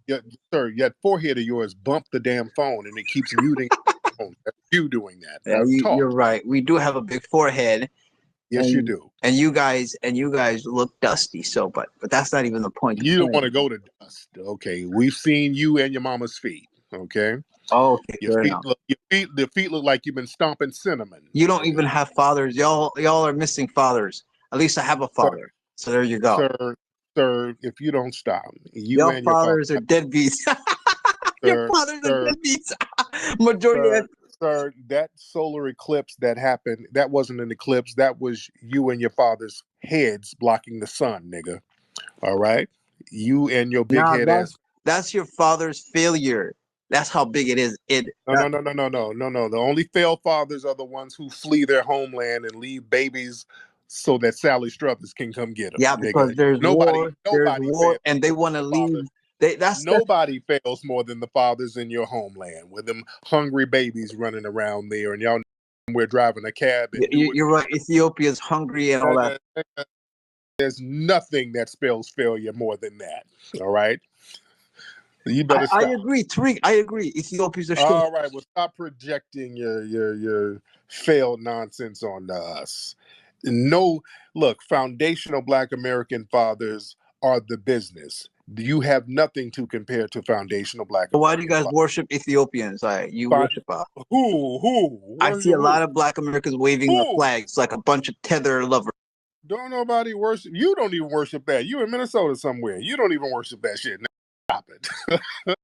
Sir, sir, that forehead of yours bumped the damn phone and it keeps muting the phone. That's you doing that. Yeah, Now you're talk. right. We do have a big forehead, Yes, you do. and you guys look dusty. So, but that's not even the point. The You don't point. want to go to dust. Okay. We've seen you and your mama's feet. Okay. Oh, okay, Your fair feet enough. look the feet look like you've been stomping cinnamon. You don't even have fathers. Y'all are missing fathers. At least I have a Sir, father. So there you go. sir, if you don't stop, you Your and your father, fathers are deadbeats. Your sir, fathers are sir, deadbeats. Majority of sir, that solar eclipse that happened, that wasn't an eclipse. That was you and your father's heads blocking the sun, nigga. All right? You and your big nah, head ass. that's your father's failure. That's how big it is. No. The only failed fathers are the ones who flee their homeland and leave babies so that Sally Struthers can come get them, Yeah, because nigga. there's war, Nobody fails. and they want to leave. That's Nobody fails more than the fathers in your homeland with them hungry babies running around there, and y'all we're driving a cab and you're right. Ethiopia's hungry and all that. There's nothing that spells failure more than that. All right, you better stop. I agree, Tariq. I agree. Ethiopia's a shit. All right, well, stop projecting your failed nonsense on us. No, look, foundational Black American fathers are the business. You have nothing to compare to foundational Black American. Why do you guys worship Ethiopians? You worship who? I see a lot of Black Americans waving the flags like a bunch of tether lovers. Don't nobody worship. You don't even worship that. You in Minnesota somewhere. You don't even worship that shit. Now, stop it.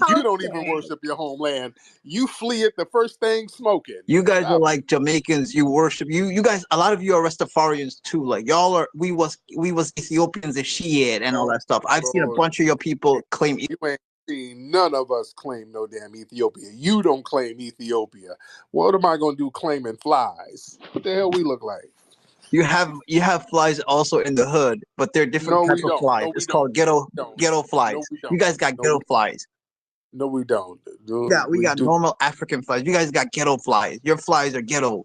You don't even worship your homeland. You flee it the first thing smoking. You guys are like Jamaicans. You worship you guys. A lot of you are Rastafarians too. Like y'all are. We was Ethiopians and Shiite and all that stuff. I've seen a bunch of your people claim. You ain't seen none of us claim no damn Ethiopia. You don't claim Ethiopia. What am I gonna do claiming flies? What the hell we look like? You have flies also in the hood, but they're different types of flies. It's called ghetto flies. You guys got ghetto flies. No, we don't. Yeah, we got normal African flies. You guys got ghetto flies. Your flies are ghetto.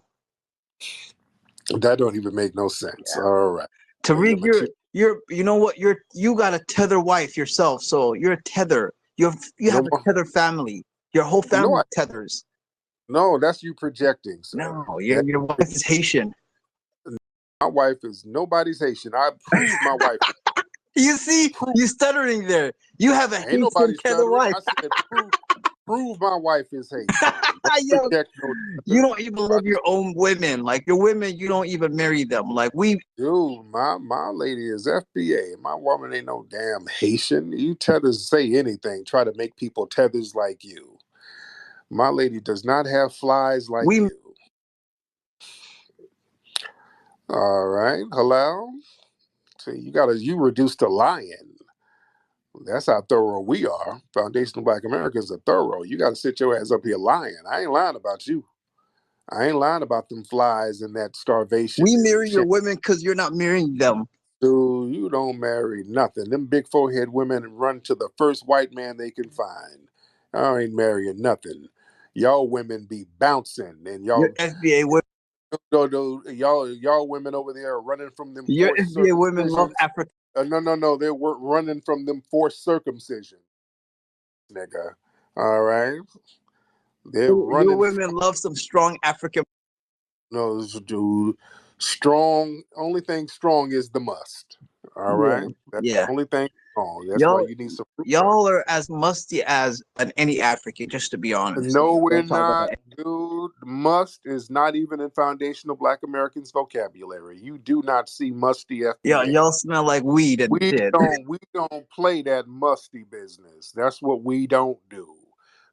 That don't even make no sense. Yeah. All right. Tariq, you know what? You got a tether wife yourself, so you're a tether. You have a tether family. Your whole family tethers. No, that's you projecting. Sir. No, your wife is Haitian. My wife is nobody's Haitian. I proved my wife. You see, you stuttering there. You have a Haitian tether wife. I said, prove my wife is Haitian. You don't even love your own women. Like your women, you don't even marry them. Like dude, my lady is FBA. My woman ain't no damn Haitian. You tethers say anything. Try to make people tethers like you. My lady does not have flies like you. All right, hello. See, you reduced to lying. That's how thorough we are. Foundational Black Americans are thorough. You got to sit your ass up here lying. I ain't lying about you. I ain't lying about them flies and that starvation. We marry your women because you're not marrying them. Dude, you don't marry nothing. Them big forehead women run to the first white man they can find. I ain't marrying nothing. Y'all women be bouncing and y'all FBA women. Y'all women over there are running from them. Your FBA women love Africa. No, they were running from them forced circumcision, nigga. All right, they're running. Your women love some strong African. No, dude, strong. Only thing strong is the must. All right, that's the only thing strong. That's why you need some. Y'all are as musty as any African, just to be honest. No, we're not, dude. Must is not even in foundational Black Americans' vocabulary. You do not see musty FBA. Yeah, y'all smell like weed and shit. We don't play that musty business. That's what we don't do.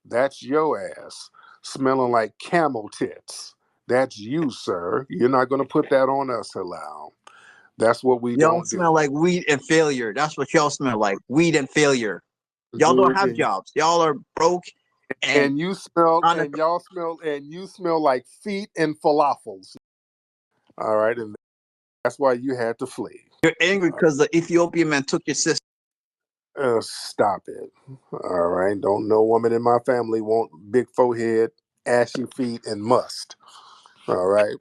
That's your ass smelling like camel tits. That's you, sir. You're not going to put that on us, Halal. That's what we don't do. Y'all smell like weed and failure. That's what y'all smell like. Weed and failure. Y'all don't have jobs. Y'all are broke. And you smell like feet and falafels. All right, and that's why you had to flee. You're angry because the Ethiopian man took your sister. Stop it. All right. Don't no woman in my family want big forehead, ashy feet, and must. All right.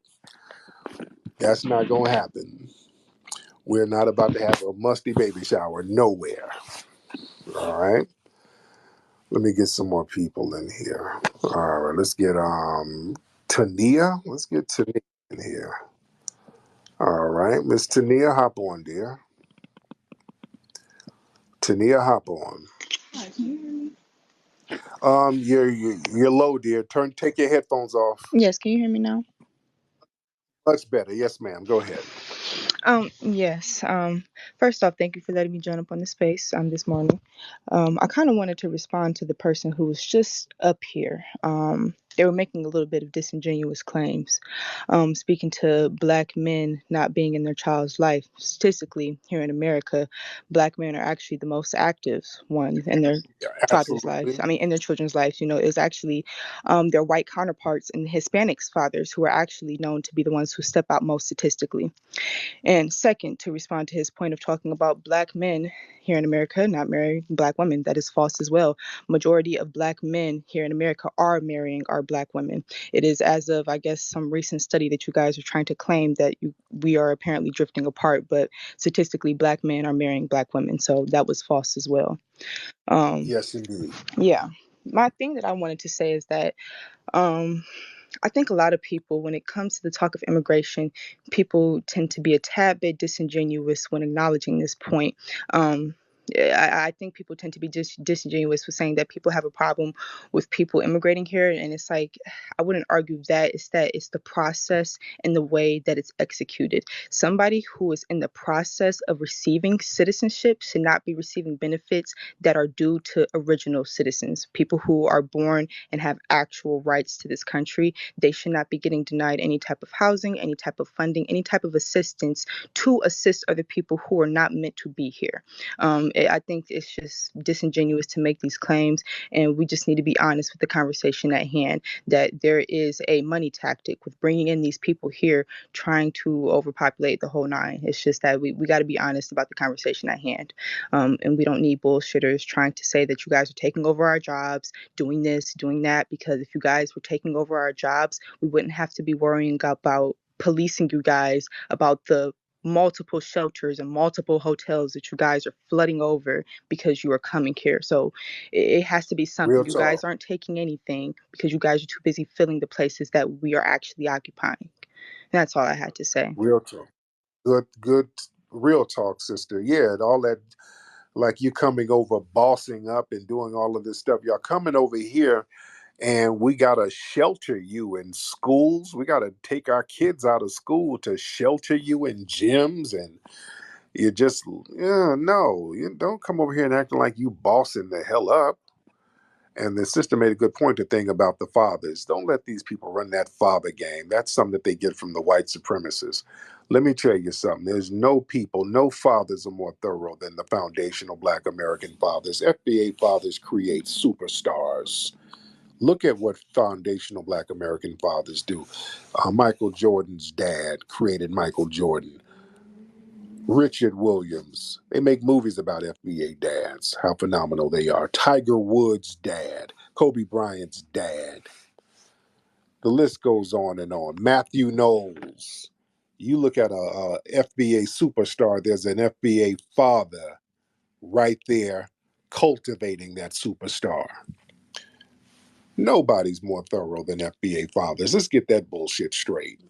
That's not gonna happen. We're not about to have a musty baby shower nowhere. All right. Let me get some more people in here. All right. Let's get Tania. Let's get Tania in here. All right, Miss Tania, hop on, dear. Tania, hop on. Hi, can you hear me? You're low, dear. Take your headphones off. Yes, can you hear me now? Much better. Yes, ma'am. Go ahead. Yes. First off, thank you for letting me join up on the space this morning. I kind of wanted to respond to the person who was just up here. They were making a little bit of disingenuous claims, speaking to black men not being in their child's life. Statistically, here in America, black men are actually the most active ones in their Yeah, father's lives. absolutely. I mean, in their children's lives. It's actually their white counterparts and Hispanics fathers who are actually known to be the ones who step out most statistically. And second, to respond to his point of talking about black men here in America not marrying black women, that is false as well. Majority of black men here in America are marrying our black women. It is as of, I guess, some recent study that you guys are trying to claim that we are apparently drifting apart, but statistically, black men are marrying black women. So that was false as well. Um, Yes, indeed. yeah. My thing that I wanted to say is that um, I think a lot of people, when it comes to the talk of immigration, people tend to be a tad bit disingenuous when acknowledging this point. Um, I think people tend to be disingenuous with saying that people have a problem with people immigrating here, and it's like I wouldn't argue that. It's the process and the way that it's executed. Somebody who is in the process of receiving citizenship should not be receiving benefits that are due to original citizens, people who are born and have actual rights to this country. They should not be getting denied any type of housing, any type of funding, any type of assistance to assist other people who are not meant to be here. I think it's just disingenuous to make these claims, and we just need to be honest with the conversation at hand that there is a money tactic with bringing in these people here, trying to overpopulate the whole nine. It's just that we got to be honest about the conversation at hand. And we don't need bullshitters trying to say that you guys are taking over our jobs, doing this, doing that, because if you guys were taking over our jobs, we wouldn't have to be worrying about policing you guys about the multiple shelters and multiple hotels that you guys are flooding over because you are coming here. So it has to be Real something. You guys talk. aren't taking anything because you guys are too busy filling the places that we are actually occupying. That's all I had to say. Real talk. Good. Real talk, sister. Yeah, and all that, like you coming over, bossing up, and doing all of this stuff. Y'all coming over here, and we gotta shelter you in schools. We gotta take our kids out of school to shelter you in gyms, and you just, yeah, no, you don't come over here and acting like you bossing the hell up. And the sister made a good point, the thing about the fathers. Don't let these people run that father game. That's something that they get from the white supremacists. Let me tell you something. There's no people, no fathers are more thorough than the foundational black American fathers. FBA fathers create superstars. Look at what foundational black American fathers do. Michael Jordan's dad created Michael Jordan. Richard Williams. They make movies about FBA dads, how phenomenal they are. Tiger Woods' dad, Kobe Bryant's dad. The list goes on and on. Matthew Knowles. You look at a FBA superstar, there's an FBA father right there cultivating that superstar. Nobody's more thorough than FBA fathers. Let's get that bullshit straight.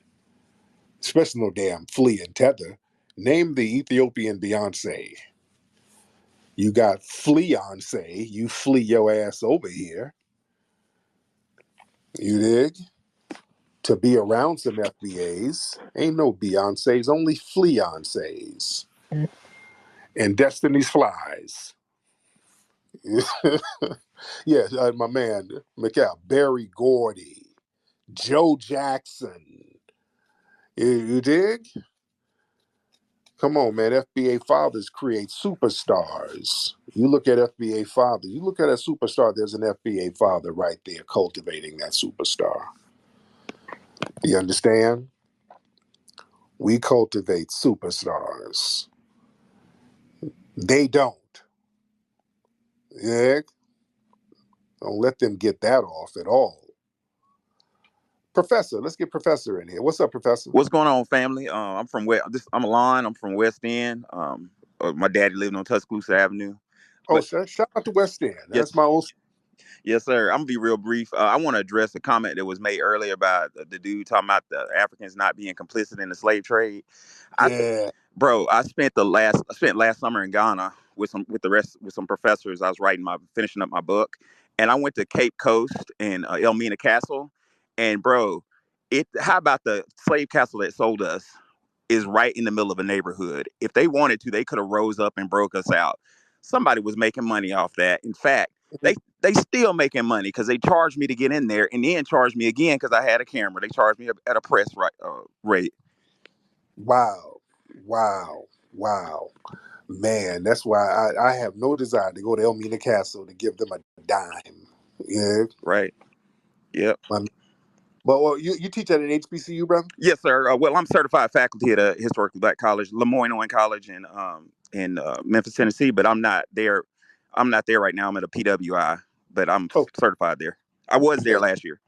Especially no damn flea and tether. Name the Ethiopian Beyonce. You got Fleonce, you flee your ass over here. You dig? To be around some FBAs. Ain't no Beyonces, only Fleonces. And Destiny's Flies. Yeah, my man, Mikhail, Barry Gordy, Joe Jackson. You dig? Come on, man. FBA fathers create superstars. You look at FBA father, you look at a superstar, there's an FBA father right there cultivating that superstar. You understand? We cultivate superstars. They don't. Yeah? Don't let them get that off at all. Professor. Let's get Professor in here. What's up, Professor? What's going on, family? I'm from I'm Alon. I'm from West End. My daddy lived on Tuscaloosa Avenue. Oh, But shout out to West End. yes, That's my old. yes, sir. I'm gonna be real brief. I want to address a comment that was made earlier about the dude talking about the Africans not being complicit in the slave trade. I Yeah. Bro, I spent last summer in Ghana with some professors. I was finishing up my book, and I went to Cape Coast and Elmina Castle, and bro, how about the slave castle that sold us is right in the middle of a neighborhood. If they wanted to, they could have rose up and broke us out. Somebody was making money off that. In fact, they still making money because they charged me to get in there and then charged me again because I had a camera. They charged me at a press rate. Wow. Wow. Wow. Man, that's why I have no desire to go to Elmina Castle to give them a dime. Yeah. Right. Yep. But well, you teach at an HBCU, brother? Yes, sir. Well, I'm certified faculty at a historically black college, Lemoyne College in Memphis, Tennessee. But I'm not there. I'm not there right now. I'm at a PWI, but I'm Oh, certified there. I was there last year.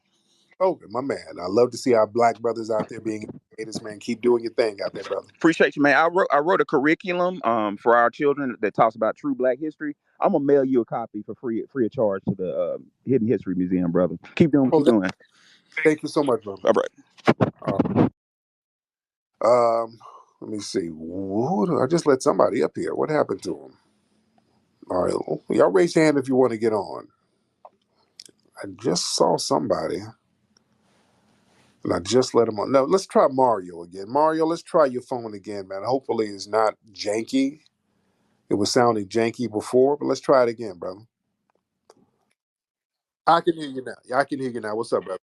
okay, my man. I love to see our black brothers out there being educators, man. Keep doing your thing out there, brother. Appreciate you, man. I wrote a curriculum for our children that talks about true Black history. I'm gonna mail you a copy for free of charge to the Hidden History Museum, brother. Keep doing what you're doing. Thank you so much, brother. All right. Let me see. I just let somebody up here. What happened to him? All right, y'all raise your hand if you want to get on. I just saw somebody, and I just let him on. No, let's try Mario again. Mario, let's try your phone again, man. Hopefully it's not janky. It was sounding janky before, but let's try it again, brother. I can hear you now. Yeah, I can hear you now. What's up, brother?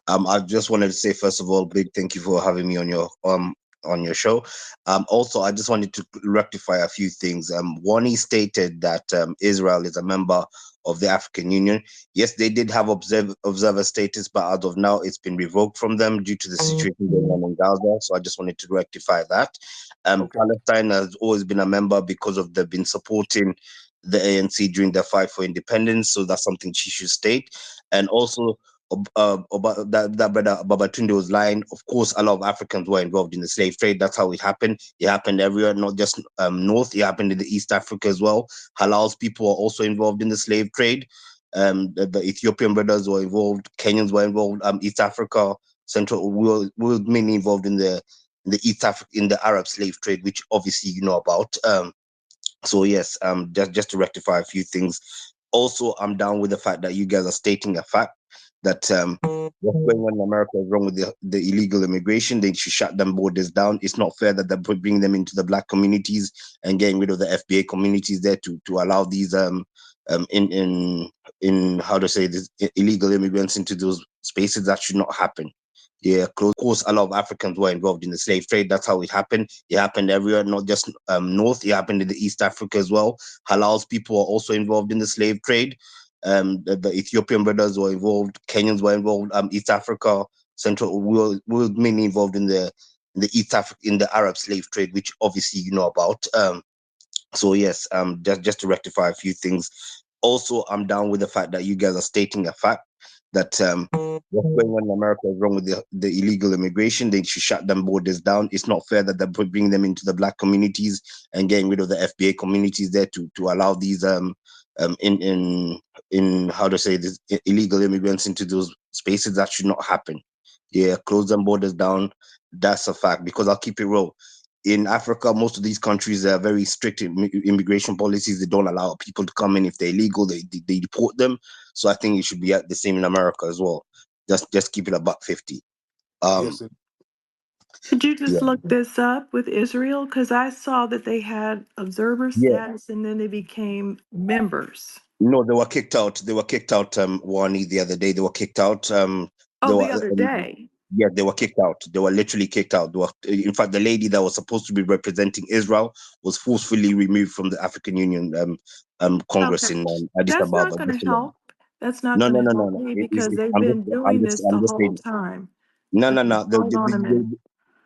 I just wanted to say, first of all, big thank you for having me on your show. Also, I just wanted to rectify a few things. One, he stated that Israel is a member of the African Union. Yes, they did have observer status, but as of now, it's been revoked from them due to the situation going on in Gaza. So I just wanted to rectify that. Okay. Palestine has always been a member because of they've been supporting the ANC during their fight for independence. So that's something she should state. And also, that brother Babatunde was lying. Of course, a lot of Africans were involved in the slave trade. That's how it happened. It happened everywhere, not just north. It happened in the East Africa as well. Halal's people were also involved in the slave trade. The Ethiopian brothers were involved. Kenyans were involved. East Africa, Central, we were mainly involved in the East Africa, in the Arab slave trade, which obviously you know about. So yes, just to rectify a few things. Also, I'm down with the fact that you guys are stating a fact that what's going on in America is wrong with the illegal immigration. They should shut them borders down. It's not fair that they're bringing them into the black communities and getting rid of the FBA communities there to allow these in how to say this illegal immigrants into those spaces. That should not happen. Yeah, of course, a lot of Africans were involved in the slave trade. That's how it happened. It happened everywhere, not just north. It happened in the East Africa as well. Halal's people were also involved in the slave trade. The Ethiopian brothers were involved. Kenyans were involved. East Africa, Central, we were mainly involved in the East Africa, in the Arab slave trade, which obviously you know about. So yes, just to rectify a few things. Also, I'm down with the fact that you guys are stating a fact that what's going on in America is wrong with the illegal immigration. They should shut them borders down. It's not fair that they're bringing them into the black communities and getting rid of the FBA communities there to allow these in how to say this illegal immigrants into those spaces. That should not happen. Yeah, close them borders down. That's a fact, because I'll keep it real. In Africa, most of these countries are very strict immigration policies. They don't allow people to come in if they're illegal. They deport them. So I think it should be the same in America as well. Just keep it $1.50. Yes. Could you just Yeah. look this up with Israel? Because I saw that they had observer Yeah. status and then they became members. No, they were kicked out. They were kicked out. Wani, the other day they were kicked out. Oh, the other day. Yeah, they were kicked out. They were literally kicked out. In fact, the lady that was supposed to be representing Israel was forcefully removed from the African Union Congress Okay. in Addis That's not Ababa. going to help. That's not No, going no, to no, no, help no. me because they've I'm been doing this I'm the just whole saying. time. No, So no, no. hold on a minute.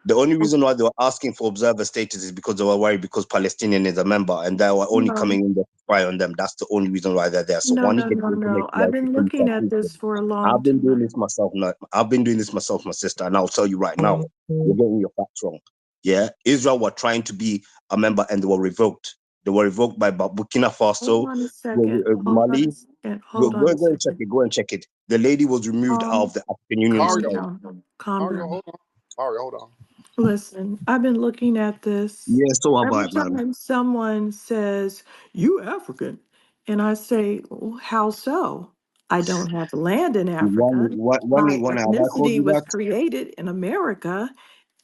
The only reason why they were asking for observer status is because they were worried because Palestinian is a member and they were only No, coming in there to spy on them. That's the only reason why they're there. So no, one, no, get no, the no. information I've out been so you can looking at prove them. this for a long I've been doing time. this myself. I've been doing this myself, my sister, and I'll tell you right now, you're getting your facts wrong. Yeah, Israel were trying to be a member and they were revoked. They were revoked by Burkina Hold Faso, on a second. Hold on Mali. a second. Go, Hold go, on a go and check second. it. Go and check it. The lady was removed out Calm, of the African Union calm Mario, instead. down. Calm Mario, down. hold on. Mario, hold on. Listen, I've been looking at this. Yeah, so Every about it, man. time someone says, "You African," and I say, "Well, how so? I don't have land in Africa. My One, have I called ethnicity you was that? created in America,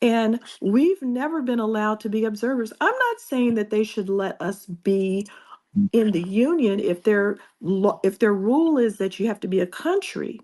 and we've never been allowed to be observers." I'm not saying that they should let us be in the union if their rule is that you have to be a country.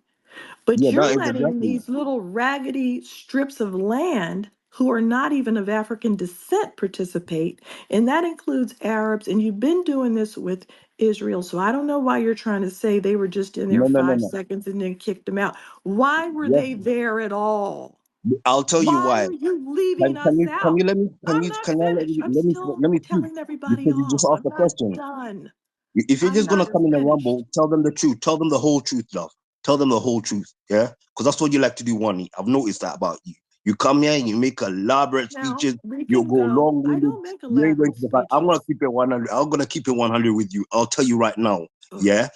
But Yeah, that you're is letting exactly. these little raggedy strips of land who are not even of African descent participate, and that includes Arabs. And you've been doing this with Israel. So I don't know why you're trying to say they were just in there No, no, no, five no. seconds and then kicked them out. Why were Yes, they there at all? I'll tell you Why why. are you leaving us Can you out? let me I'm not finished. I'm let me still let me speak telling everybody because you just off. asked I'm the not question. done. If you're I'm just gonna not come in and finished. rumble, tell them the truth. Tell them the whole truth, love. Tell them the whole truth, yeah? Because that's what you like to do, Wani. I've noticed that about you. You come here and you make elaborate Now speeches. we You'll can go go. I long-winded. don't make You ain't going elaborate to the fact. I'm gonna speeches. keep it 100. I'm gonna keep it 100 with you. I'll tell you right now, Ugh. yeah?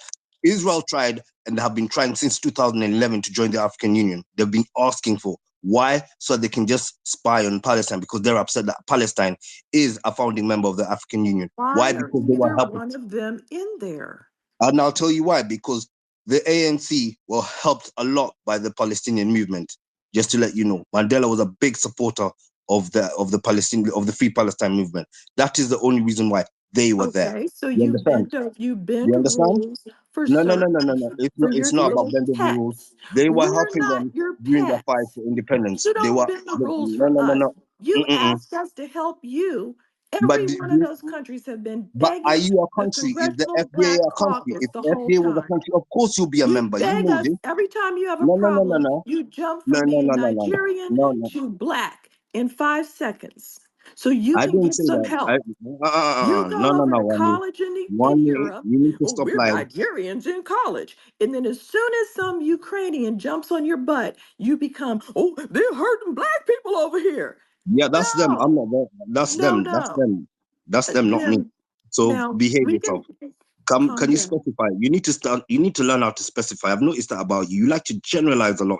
Israel tried and have been trying since 2011 to join the African Union. They've been asking for why, so they can just spy on Palestine because they're upset that Palestine is a founding member of the African Union. Why? Why are Because they were either helping. one of them in there? And I'll tell you why, because the ANC were helped a lot by the Palestinian movement. Just to let you know, Mandela was a big supporter of the Palestinian of the Free Palestine movement. That is the only reason why they were there. Okay, so You understand? you You bend understand? rules for No, no, no, no, certain no, no. for your It's not about little bending the rules. pets. They were We're helping not them your during the fight pets. for independence. You They don't were bend the rules no, for no, no, us. no. You Mm-mm. asked us to help you. But Every one of those countries have been but are begging you a the country? Is the Congressional FBA Black a country? Caucus If the whole FBA was a time. country, of course you'll be a You member. You beg know us this. every time you have a No, no, no, no, problem, no. you jump No, from no, being no, no, no, Nigerian no, no. to black in 5 seconds. So you I can didn't get say some that. help. You No, go no, over no, to one college in one Europe. you need to Oh, stop we're lying. Nigerians in college. And then as soon as some Ukrainian jumps on your butt, you become, oh, they're hurting black people over here. Yeah, that's them. I'm No, not there. That's no, them. That's no. them. That's them, not me. Then So now behave we yourself. can Can calm you down. specify? You need to start. You need to learn how to specify. I've noticed that about you. You like to generalize a lot.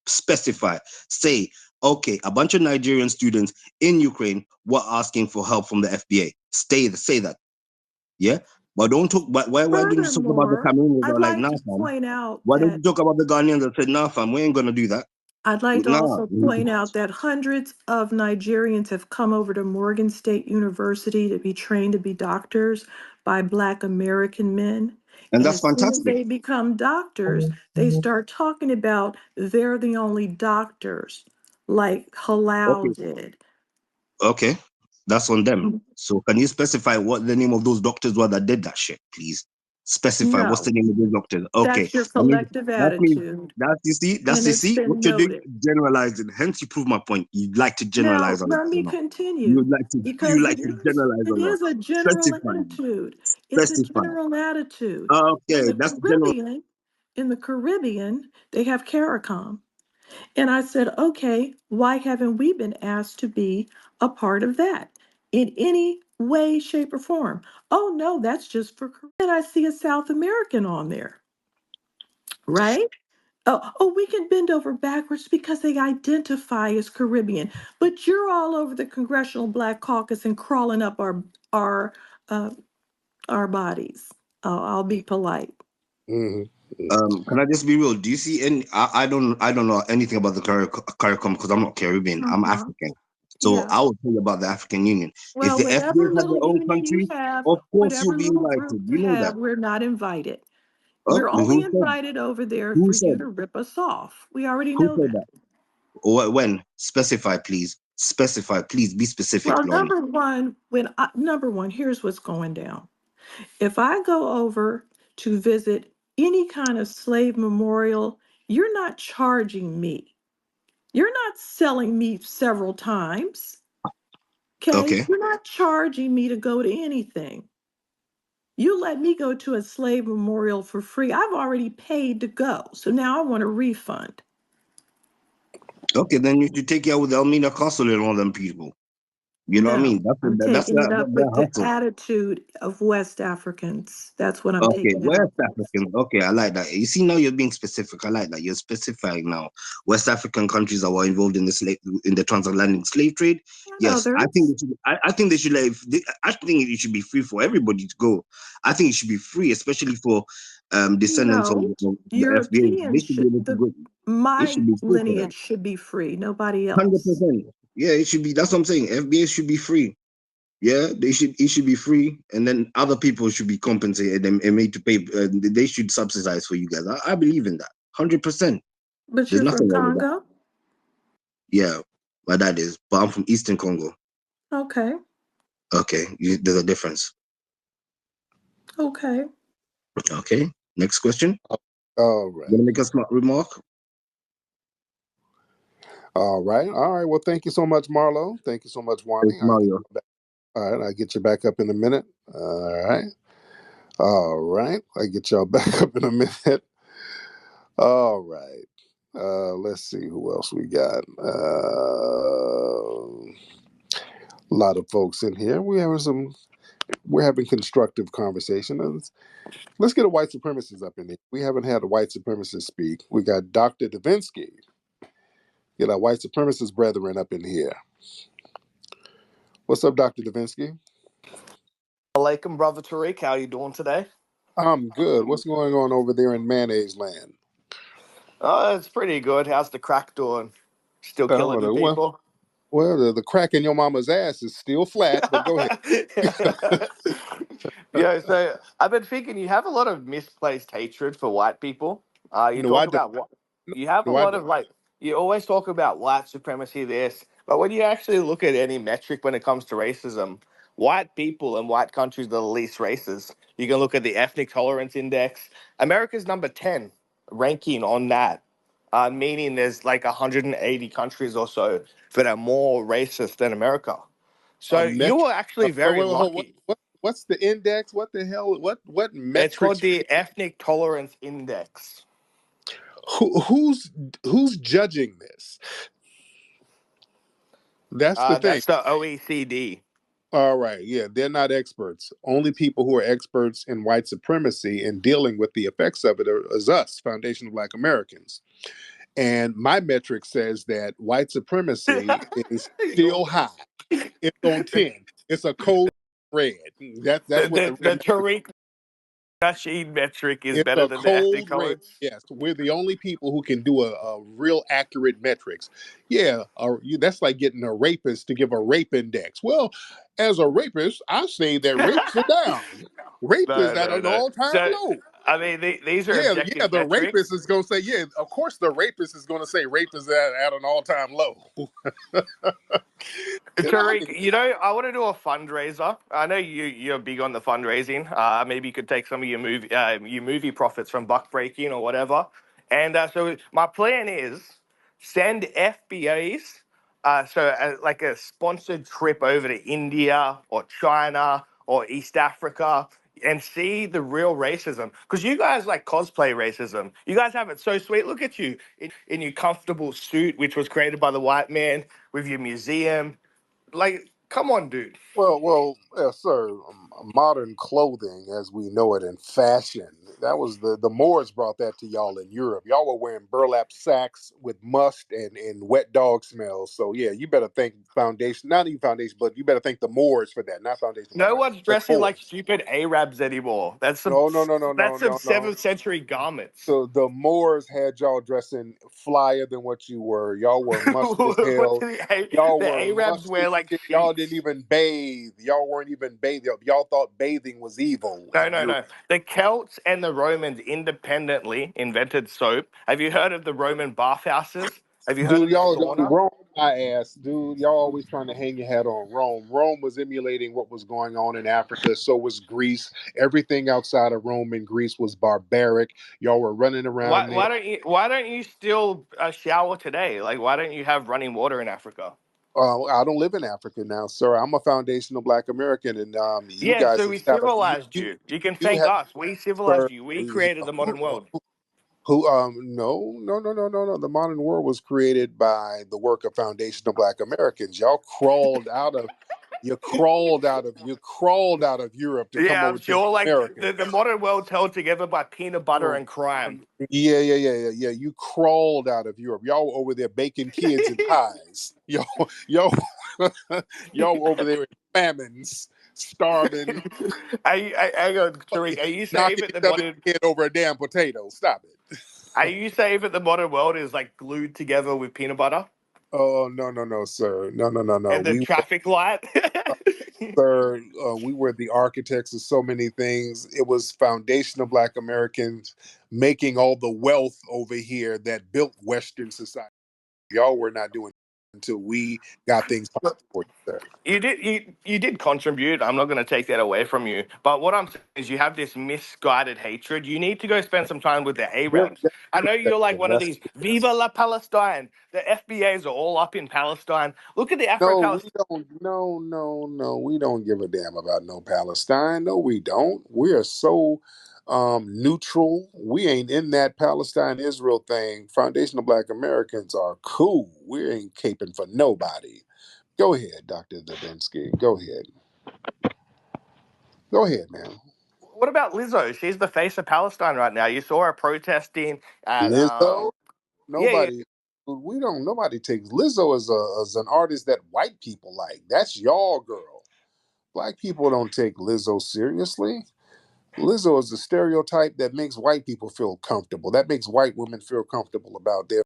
Specify. Say, okay, a bunch of Nigerian students in Ukraine were asking for help from the FBA. Say that. Yeah, but don't talk. But why don't you talk about the Furthermore, Cameroonians that I'd are like, like nah, to fam? point out Why don't you that talk about the Ghanaians that said, nah, fam, we ain't gonna do that? I'd like to Nah. also point out that hundreds of Nigerians have come over to Morgan State University to be trained to be doctors by Black American men. And And that's as soon as fantastic. they become doctors, they start talking about they're the only doctors, like Okay, Halal did. okay, that's on them. So can you specify what the name of those doctors were that did that shit, please? Specify what's the No, name of those doctors. Okay, that's your I mean collective that means attitude, that's and you it's see what been you're doing, noted. generalizing. Hence, you prove my point. You like to Now, generalize a lot, let me continue You like to because generalize a it lot. is a general Specify, attitude. It's a specify. general attitude. In Okay, the that's general. Caribbean, in the Caribbean, they have CARICOM. And I said, okay, why haven't we been asked to be a part of that in any way, shape, or form? Oh no, that's just for Caribbean. And I see a South American on there, right? Oh, we can bend over backwards because they identify as Caribbean, but you're all over the Congressional Black Caucus and crawling up our uh, our bodies. I'll be polite. Hmm. Can I just be real? Do you see any? I don't know anything about the CARICOM because I'm not Caribbean. I'm Uh-huh. African. So Yeah. I will tell you about the African Union. If Well, the FBA whatever had little their own union you country, have, of course you'll whatever be little invited. group you You know that. have, we're not invited. Oh, We're only who said? invited over there Who for you said? to rip us off. We already Who know said that. that? When? Specify, please. Specify, please. Be specific, Well, Lonnie. number one, here's what's going down. If I go over to visit any kind of slave memorial, you're not charging me. You're not selling me several times. Okay? Okay. You're not charging me to go to anything. You let me go to a slave memorial for free. I've already paid to go. So now I want a refund. Okay, then you should take it out with Elmina Castle and all them people. You know what I No, mean? That's I'm that's taking it up that with the hustle. attitude of West Africans. That's what I'm Okay, taking it up West with. African. Okay, I like that. You see, now you're being specific. I like that. You're specifying now. West African countries that were involved in the transatlantic slave trade. And Yes, I think others. they should, I think they should like. I think it should be free for everybody to go. I think it should be free, especially for descendants No, of the FBA. They Europeans should be should able to go. It my should be free for them. lineage should be free, nobody else. 100%. Yeah, it should be. That's what I'm saying. FBA should be free. Yeah, they should. It should be free, and then other people should be compensated and made to pay. They should subsidize for you guys. I believe in that, 100%. But There's you're from nothing wrong with that. Congo? Yeah, my dad is, but I'm from Eastern Congo. Okay. Okay, there's a difference. Okay. Okay, next question. All You right. gonna make a smart remark? All right. All right. Well, thank you so much, Marlo. Thank you so much, Thanks, Wani. Mario. All right. I'll get you back up in a minute. All right. All right. I'll get y'all back up in a minute. All right. Let's see who else we got. A lot of folks in here. We're having constructive conversation. Let's get a white supremacist up in here. We haven't had a white supremacist speak. We got Dr. Davinsky. Get our white supremacist brethren up in here. What's up, Dr. Davinsky? Alaikum, brother Tariq. How you doing today? I'm good. What's going on over there in mayonnaise land? Oh, it's pretty good. How's the crack doing? Still Oh, killing you well, people? the crack in your mama's ass is still flat, but go ahead. Yeah, so I've been thinking you have a lot of misplaced hatred for white people. You No, I talk don't. about what No, you have a no, I lot of don't. like you always talk about white supremacy, this, but when you actually look at any metric when it comes to racism, white people and white countries are the least racist. You can look at the ethnic tolerance index. America's number 10 ranking on that. Meaning there's like 180 countries or so that are more racist than America. A So you metric. were actually Wait, very wait, hold, lucky. what's the index? What the hell? What It's called metrics? the ethnic tolerance index. Who, who's judging this? That's the thing. That's the OECD. All right, yeah, they're not experts. Only people who are experts in white supremacy and dealing with the effects of it is us, Foundation of Black Americans. And my metric says that white supremacy is still high. It's on 10. It's a code red. That's what the red The metric. Tariq Nasheed metric is It's better a than the ethnic cold red. tolerance. Yes, we're the only people who can do a real accurate metrics. Yeah, that's like getting a rapist to give a rape index. Well, as a rapist, I say that rapes are down. Rape is No, at no, an no. all-time So, low. I mean, these are Yeah, objective the metrics. rapist is going to say, yeah, of course the rapist is going to say rape is at an all-time low. Get out of Tariq, here. you know, I want to do a fundraiser. I know you're big on the fundraising. Maybe you could take some of your movie profits from buck breaking or whatever. And so my plan is send FBAs, like a sponsored trip over to India or China or East Africa and see the real racism. Because you guys like cosplay racism. You guys have it so sweet. Look at you in your comfortable suit, which was created by the white man, with your museum. Like, come on, dude. Sir, modern clothing as we know it in fashion. That was the Moors brought that to y'all in Europe. Y'all were wearing burlap sacks with must and wet dog smells. So yeah, you better thank Foundation, not even Foundation, but you better thank the Moors for that, not Foundation of Black No America. one's The dressing like Moors. stupid Arabs anymore. No, no, no, no, no, That's some no, no. seventh century garments. The Moors had y'all dressing flyer than what you were. Y'all were musty as What hell. do Y'all the were Arabs musty wear as like shit. Y'all didn't sheets? even bathe. Y'all weren't even bathing. Y'all thought bathing was evil No, in no, Europe. no. The Celts and the Romans independently invented soap. Have you heard of the Roman bathhouses? Have you heard Dude, of the y'all sauna? Rome I asked, dude, y'all always trying to hang your hat on Rome. Rome was emulating what was going on in Africa. So was Greece. Everything outside of Rome and Greece was barbaric. Y'all were running around there. Why don't you still shower today? Like, why don't you have running water in Africa? I don't live in Africa now, sir. I'm a foundational Black American, and you Yeah, guys so have we established civilized you. You can you thank have, us. We civilized sir. you. We created the modern world. Who no. The modern world was created by the work of foundational Black Americans. Y'all crawled out of you crawled out of Europe to come Yeah, I'm over to the sure. Like the Americas. modern world's held together by peanut butter Oh, and crime. yeah. You crawled out of Europe. Y'all were over there baking kids in pies. Y'all, y'all were over there in famines, starving, Hang on, Tariq. Are you saying knocking that each other's head over a damn potato. Stop it. the modern world is like glued together with peanut butter Oh no, sir. No. and the traffic light? Sir, we were the architects of so many things. It was foundational Black Americans making all the wealth over here that built Western society. Y'all were not doing it until we got things for you, sir. You did contribute. I'm not going to take that away from you. But what I'm saying is you have this misguided hatred. You need to go spend some time with the Really, Arabs. I know you're like one of these Viva la Palestine. The FBAs are all up in Palestine. Look at the no, we Afro-Palestine. don't. No. We don't give a damn about no Palestine. No, we don't. We are so neutral. We ain't in that Palestine Israel thing. Foundational Black Americans are cool. We ain't caping for nobody. Go ahead, Dr. Davinsky. Go ahead. Go ahead, man. What about Lizzo? She's the face of Palestine right now. You saw her protesting at Lizzo? yeah. Nobody. We don't. Nobody takes Lizzo as an artist that white people like. That's y'all girl. Black people don't take Lizzo seriously. Lizzo is a stereotype that makes white people feel comfortable. That makes white women feel comfortable about their.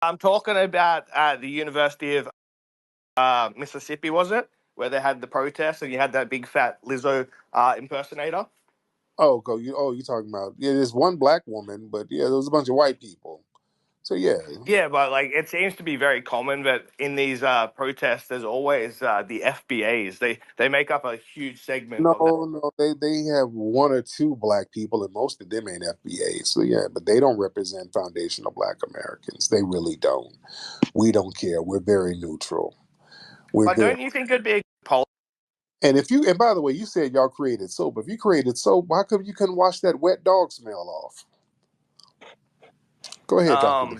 I'm talking about the University of Mississippi, was it? Where they had the protest and you had that big fat Lizzo impersonator. You talking about, yeah? There's one black woman, but yeah, there was a bunch of white people. So yeah, Yeah, but like it seems to be very common that in these protests, there's always the FBAs. They make up a huge segment of that. no, they have one or two black people, and most of them ain't FBA. So yeah, but they don't represent foundational Black Americans. They really don't. We don't care. We're very neutral. We're But very. don't you think it'd be a poll? And by the way, you said y'all created soap. If you created soap, how come you couldn't wash that wet dog smell off? Go ahead, Doctor. Um,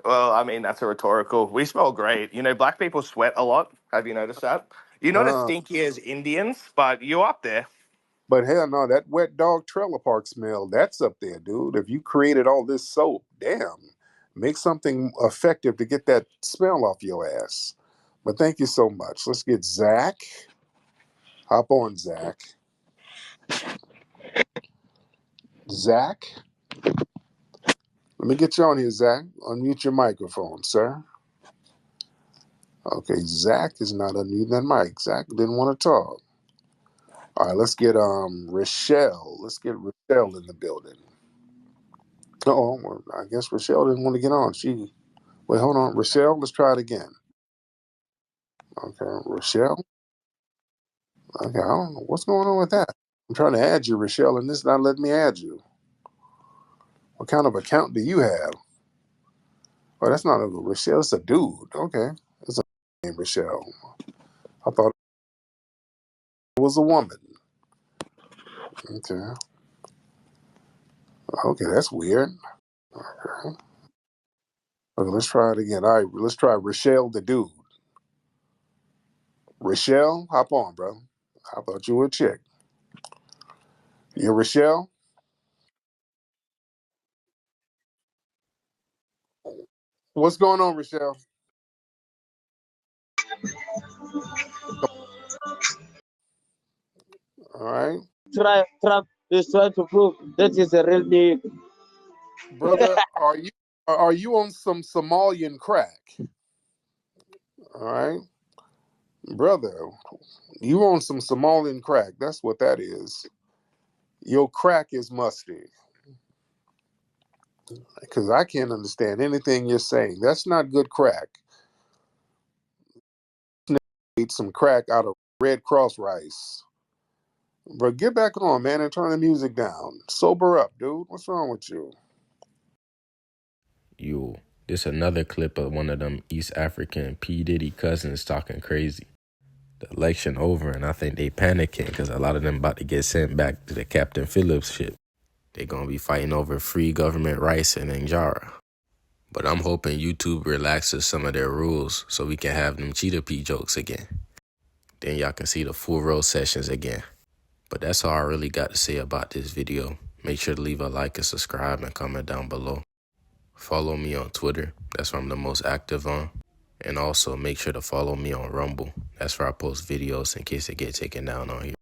well, I mean that's a rhetorical. We smell great. You know, black people sweat a lot. Have you noticed that? You're not as Uh, stinky as Indians, but you're up there. but hell no, that wet dog trailer park smell, that's up there, dude. If you created all this soap, damn, make something effective to get that smell off your ass. But thank you so much. Let's get Zach. Hop on, Zach. Zach, let me get you on here, Zach. Unmute your microphone, sir. Okay, Zach is not unmuting that mic. Zach didn't want to talk. All right, let's get Rochelle. Let's get Rochelle in the building. Oh, well, I guess Rochelle didn't want to get on. Wait, hold on, Rochelle. Let's try it again. Okay, Rochelle. Okay, I don't know what's going on with that. I'm trying to add you, Rochelle, and this not letting me add you. What kind of account do you have? Oh, that's not a Rochelle. It's a dude. Okay, it's a name, Rochelle. I thought it was a woman. Okay. Okay, that's weird. Okay. Okay, let's try it again. All right, let's try Rochelle the dude. Rochelle, hop on, bro. I thought you were a chick. You Rochelle? What's going on, Rochelle? All right. Trump is trying to prove that is a real deal. Brother, are you on some Somalian crack? All right. Brother, you on some Somalian crack. That's what that is. Your crack is musty. Because I can't understand anything you're saying. That's not good crack. eat some crack out of Red Cross rice. But get back on, man, and turn the music down. Sober up, dude. What's wrong with you? This another clip of one of them East African P. Diddy cousins talking crazy. The election over, and I think they panicking because a lot of them about to get sent back to the Captain Phillips ship. They gonna be fighting over free government rice in Njara. But I'm hoping YouTube relaxes some of their rules so we can have them Cheetah P jokes again. Then y'all can see the full row sessions again. But that's all I really got to say about this video. Make sure to leave a like and subscribe and comment down below. Follow me on Twitter. That's where I'm the most active on. And also make sure to follow me on Rumble. That's where I post videos in case it get taken down on here.